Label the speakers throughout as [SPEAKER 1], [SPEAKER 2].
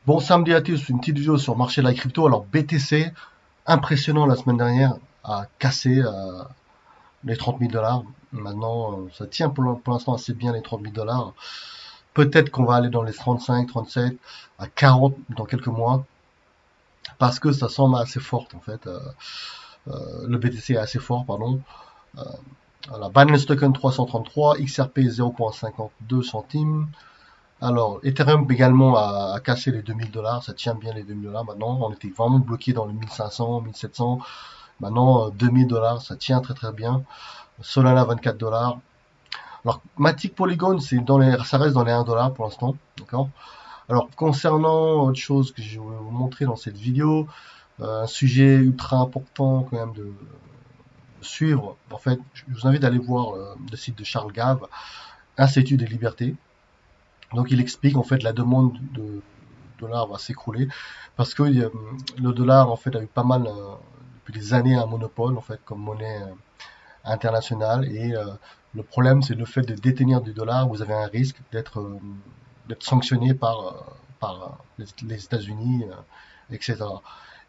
[SPEAKER 1] Bon, samedi à tous, une petite vidéo sur le marché de la crypto. Alors, BTC, impressionnant la semaine dernière, a cassé les 30 000 dollars. Maintenant, ça tient pour l'instant assez bien les 30 000 dollars. Peut-être qu'on va aller dans les 35, 37, à 40 dans quelques mois, parce que ça semble assez fort en fait. Le BTC est assez fort, pardon. Euh, voilà, Binance Token 333, XRP 0,52 centimes. Alors, Ethereum également a cassé les 2000 dollars, ça tient bien les 2000 dollars maintenant. On était vraiment bloqué dans les 1500, 1700. Maintenant, 2000 dollars, ça tient très très bien. Solana 24 dollars. Alors, Matic Polygon, ça reste dans les 1 dollar pour l'instant, d'accord. Alors, concernant autre chose que je vais vous montrer dans cette vidéo, un sujet ultra important quand même de suivre. En fait, je vous invite à aller voir le site de Charles Gave, Institut des libertés. Donc il explique en fait la demande de dollars va s'écrouler parce que le dollar en fait a eu pas mal depuis des années un monopole en fait comme monnaie internationale et le problème c'est le fait de détenir du dollar, vous avez un risque d'être sanctionné par les États-Unis, etc.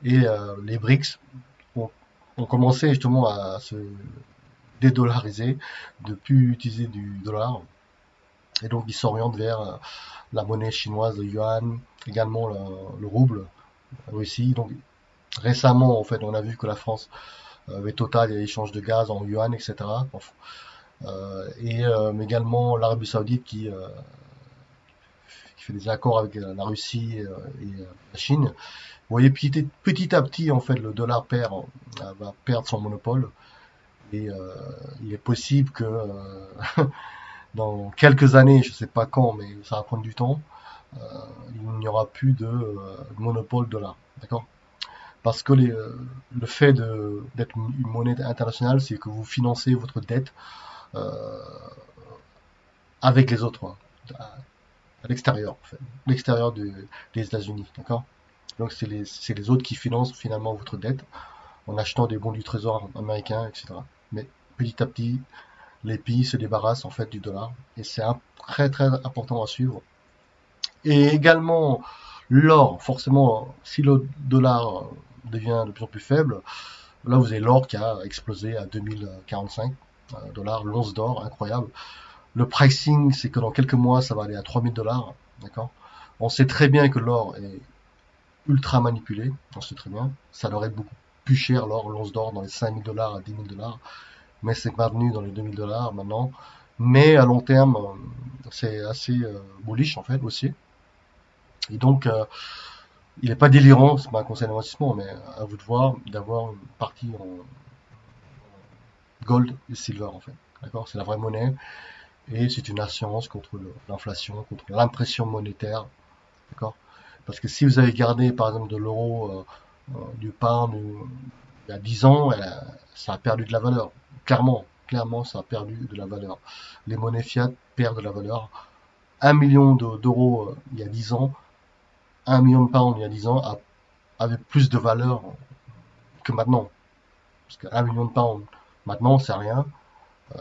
[SPEAKER 1] Et les BRICS ont commencé justement à se dédollariser, de plus utiliser du dollar. Et donc, ils s'orientent vers la monnaie chinoise, le yuan, également le rouble, la Russie. Donc, récemment, en fait, on a vu que la France avait Total et l'échange de gaz en yuan, etc. Mais également l'Arabie Saoudite qui fait des accords avec la Russie et la Chine. Vous voyez, petit à petit, en fait, le dollar va perdre son monopole. Et il est possible que dans quelques années, je ne sais pas quand, mais ça va prendre du temps, euh, il n'y aura plus de monopole dollar, d'accord? Parce que le fait d'être une monnaie internationale, c'est que vous financez votre dette euh, avec les autres, à l'extérieur, en fait, l'extérieur des États-Unis, d'accord? Donc c'est les autres qui financent finalement votre dette en achetant des bons du trésor américain, etc. Mais petit à petit, les pays se débarrassent en fait du dollar et c'est très très important à suivre. Et également l'or, forcément, si le dollar devient de plus en plus faible, là vous avez l'or qui a explosé à 2045 dollars, l'once d'or, incroyable. Le pricing, c'est que dans quelques mois, ça va aller à 3000 dollars, d'accord. On sait très bien que l'or est ultra manipulé, on sait très bien. Ça leur est beaucoup plus cher l'or, l'once d'or dans les 5000 dollars à 10 000 dollars. Mais c'est maintenu dans les 2000 dollars maintenant. Mais à long terme, c'est assez bullish en fait aussi. Et donc, il n'est pas délirant, c'est pas un conseil d'investissement, mais à vous de voir d'avoir une partie en gold et silver en fait. D'accord. C'est la vraie monnaie et c'est une assurance contre l'inflation, contre l'impression monétaire. D'accord. Parce que si vous avez gardé par exemple de l'euro, du pound, il y a 10 ans, ça a perdu de la valeur. Clairement, ça a perdu de la valeur. Les monnaies fiat perdent de la valeur. 1 million d'euros il y a 10 ans, 1 million de pounds il y a 10 ans avait plus de valeur que maintenant. Parce que 1 million de pounds maintenant, c'est rien.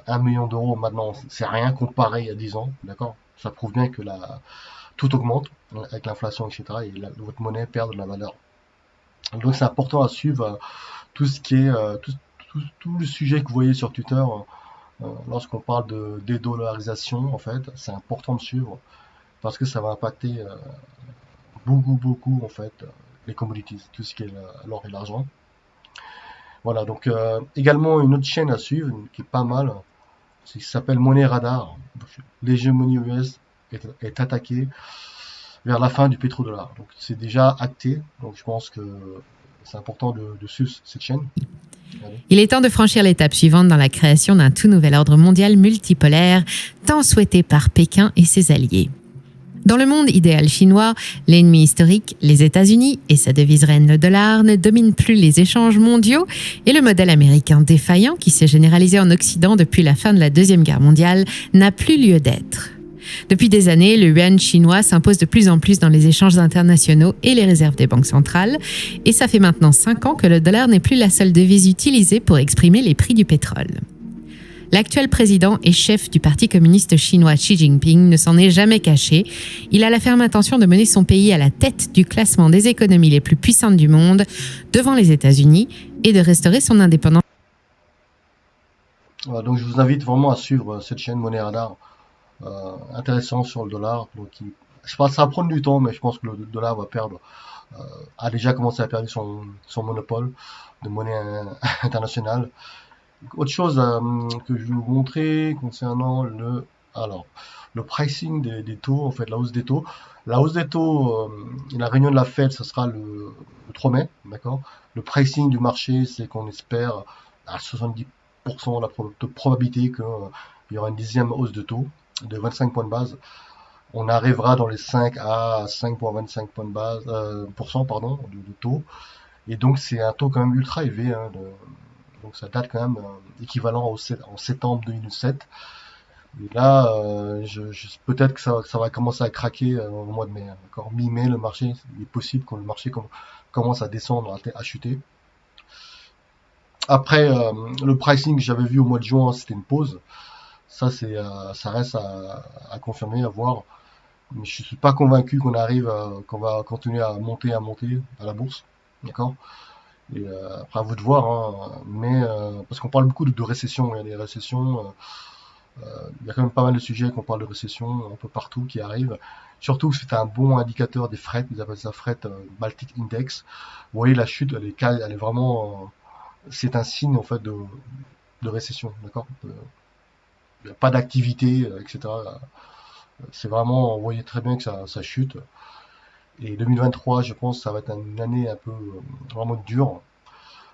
[SPEAKER 1] 1 million d'euros maintenant, c'est rien comparé il y a 10 ans. D'accord. Ça prouve bien que tout augmente avec l'inflation, etc. Et votre monnaie perd de la valeur. Donc c'est important à suivre tout ce qui est tout le sujet que vous voyez sur Twitter lorsqu'on parle de dédollarisation en fait, c'est important de suivre parce que ça va impacter beaucoup en fait les commodities, tout ce qui est l'or et l'argent. Voilà, donc également une autre chaîne à suivre qui est pas mal, qui s'appelle Money Radar. L'hégémonie US est attaquée vers la fin du pétrodollar. Donc c'est déjà acté, donc je pense que c'est important de suivre cette chaîne. Allez.
[SPEAKER 2] Il est temps de franchir l'étape suivante dans la création d'un tout nouvel ordre mondial multipolaire, tant souhaité par Pékin et ses alliés. Dans le monde idéal chinois, l'ennemi historique, les États-Unis et sa devise reine le dollar ne dominent plus les échanges mondiaux et le modèle américain défaillant qui s'est généralisé en Occident depuis la fin de la Deuxième Guerre mondiale n'a plus lieu d'être. Depuis des années, le yuan chinois s'impose de plus en plus dans les échanges internationaux et les réserves des banques centrales. Et ça fait maintenant 5 ans que le dollar n'est plus la seule devise utilisée pour exprimer les prix du pétrole. L'actuel président et chef du Parti communiste chinois Xi Jinping ne s'en est jamais caché. Il a la ferme intention de mener son pays à la tête du classement des économies les plus puissantes du monde, devant les États-Unis, et de restaurer son indépendance.
[SPEAKER 1] Voilà, donc je vous invite vraiment à suivre cette chaîne Monnaie Radar, intéressant sur le dollar. Donc, je pense que ça va prendre du temps, mais je pense que le dollar va perdre, a déjà commencé à perdre son monopole de monnaie internationale. Autre chose que je vais vous montrer concernant alors, le pricing des taux, en fait, la hausse des taux. La hausse des taux, la réunion de la Fed, ce sera le 3 mai, d'accord? Le pricing du marché, c'est qu'on espère à 70% de probabilité qu'il y aura une 10e hausse de taux de 25 points de base. On arrivera dans les 5 à 5,25 points de base, pardon, de taux. Et donc, c'est un taux quand même ultra élevé, hein, donc ça date quand même équivalent en septembre 2007. Et là, peut-être que ça va commencer à craquer au mois de mai, hein, d'accord? Mi-mai, le marché, il est possible que le marché commence à descendre, à chuter. Après, le pricing que j'avais vu au mois de juin, c'était une pause. Ça reste à confirmer, à voir. Mais je suis pas convaincu qu'on va continuer à monter à la bourse, d'accord? Et après, à vous de voir, hein, mais parce qu'on parle beaucoup de récession, il y a des récessions, il y a quand même pas mal de sujets qu'on parle de récession un peu partout qui arrivent. Surtout que c'est un bon indicateur des frettes, ils appellent ça fret Baltic Index. Vous voyez la chute, elle est vraiment, c'est un signe en fait de récession, d'accord? Il n'y a pas d'activité, etc. C'est vraiment, vous voyez très bien que ça chute. Et 2023, je pense, ça va être une année un peu vraiment dure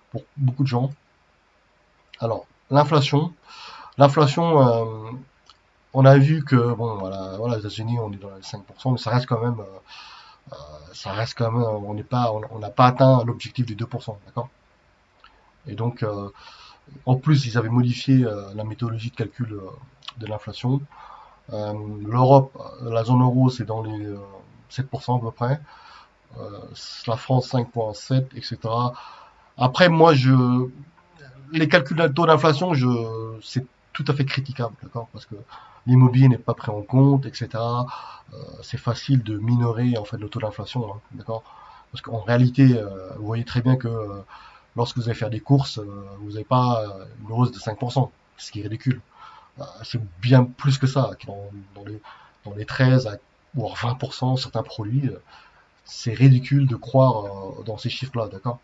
[SPEAKER 1] pour beaucoup de gens. Alors, l'inflation, on a vu que bon, voilà, les États-Unis, on est dans les 5%, mais ça reste quand même, on n'a pas atteint l'objectif du 2%, d'accord? Et donc, en plus, ils avaient modifié la méthodologie de calcul de l'inflation. L'Europe, la zone euro, c'est dans les 7% à peu près. La France 5,7, etc. Après, les calculs de taux d'inflation, c'est tout à fait critiquable, d'accord, parce que l'immobilier n'est pas pris en compte, etc. C'est facile de minorer en fait le taux d'inflation, hein, d'accord, parce qu'en réalité, vous voyez très bien que lorsque vous allez faire des courses, vous n'avez pas une hausse de 5%, ce qui est ridicule. C'est bien plus que ça, dans les 13 ou 20%, certains produits, c'est ridicule de croire dans ces chiffres-là, d'accord.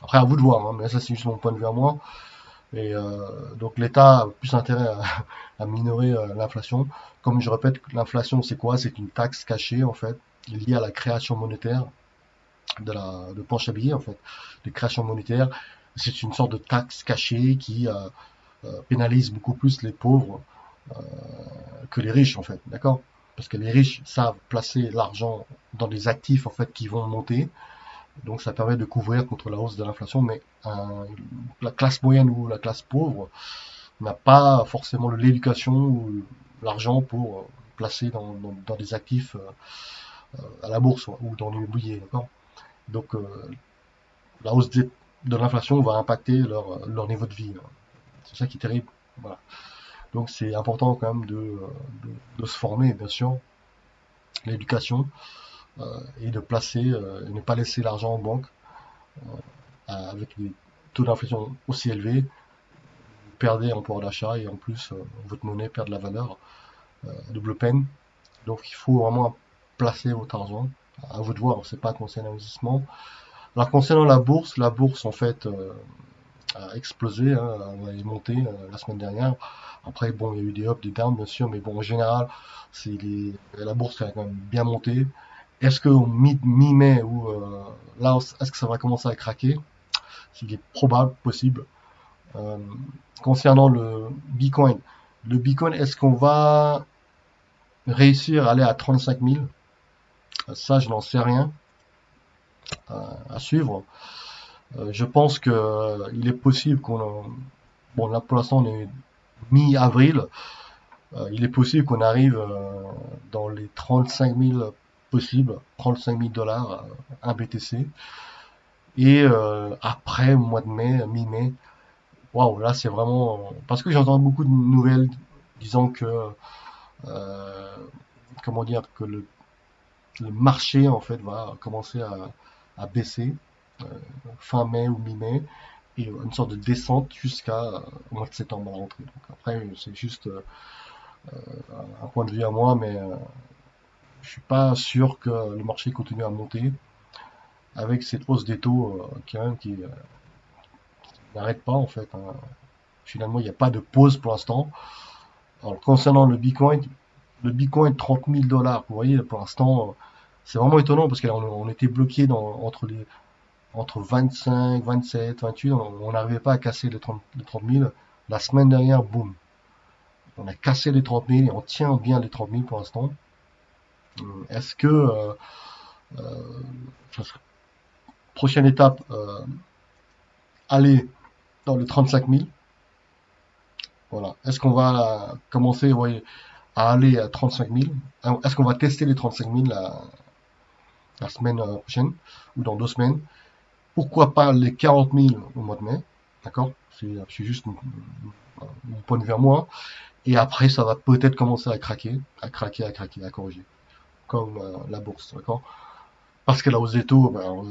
[SPEAKER 1] Après, à vous de voir, hein, mais ça c'est juste mon point de vue à moi. Et donc l'État a plus intérêt à minorer l'inflation. Comme je répète, l'inflation c'est quoi? C'est une taxe cachée en fait, liée à la création monétaire de planche à billets en fait, de création monétaire. C'est une sorte de taxe cachée qui pénalise beaucoup plus les pauvres que les riches en fait, d'accord? Parce que les riches savent placer l'argent dans des actifs en fait qui vont monter, donc ça permet de couvrir contre la hausse de l'inflation, mais la classe moyenne ou la classe pauvre n'a pas forcément l'éducation ou l'argent pour placer dans des actifs à la bourse ou dans l'immobilier, d'accord? Donc la hausse de l'inflation va impacter leur niveau de vie, hein. C'est ça qui est terrible. Voilà. Donc c'est important quand même de se former, bien sûr, l'éducation, et de placer, et ne pas laisser l'argent en banque avec des taux d'inflation aussi élevés. Vous perdez en pouvoir d'achat et en plus votre monnaie perd de la valeur, double peine. Donc il faut vraiment placer votre argent. À vous de voir, c'est pas un conseil d'investissement. Alors concernant la bourse en fait a explosé, hein, elle est montée la semaine dernière. Après bon, il y a eu des ups, des downs bien sûr, mais bon en général, la bourse a quand même bien monté. Est-ce que mi-mai ou là, est-ce que ça va commencer à craquer? Il est probable, possible. Euh, Concernant le Bitcoin, est-ce qu'on va réussir à aller à 35 000? Ça, je n'en sais rien, à suivre. Je pense que il est possible bon là pour l'instant on est mi-avril, il est possible qu'on arrive dans les 35 000 possibles, 35 000 dollars un BTC. Et après, au mois de mai, mi-mai, waouh, là c'est vraiment parce que j'entends beaucoup de nouvelles disant que euh, comment dire que le marché en fait va commencer à baisser euh, fin mai ou mi-mai et une sorte de descente jusqu'à au mois de septembre à la rentrée. Donc après c'est juste un point de vue à moi, mais je suis pas sûr que le marché continue à monter avec cette hausse des taux qui n'arrête pas en fait, hein. Finalement, il n'y a pas de pause pour l'instant. Alors, concernant le Bitcoin 30 000 dollars, vous voyez, pour l'instant, c'est vraiment étonnant parce qu'on était bloqué entre 25, 27, 28, on n'arrivait pas à casser les 30 000. La semaine dernière, boum, on a cassé les 30 000 et on tient bien les 30 000 pour l'instant. Est-ce que, ça serait- prochaine étape, aller dans les 35 000? Voilà. Est-ce qu'on va commencer, ouais, à aller à 35 000? Est-ce qu'on va tester les 35 000 la semaine prochaine ou dans 2 semaines? Pourquoi pas les 40 000 au mois de mai? D'accord? C'est juste mon point de vue à moi. Et après, ça va peut-être commencer à craquer, à craquer, à craquer, à corriger, comme la bourse, d'accord? Parce que la hausse des taux, ben,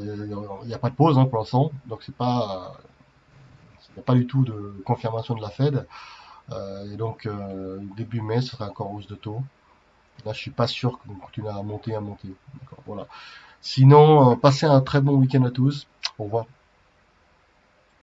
[SPEAKER 1] il n'y a pas de pause hein, pour l'instant, donc il n'y a pas du tout de confirmation de la Fed. Et donc début mai, ce sera encore hausse de taux. Là, je suis pas sûr qu'on continue à monter, à monter. D'accord, voilà. Sinon, passez un très bon week-end à tous. Au revoir.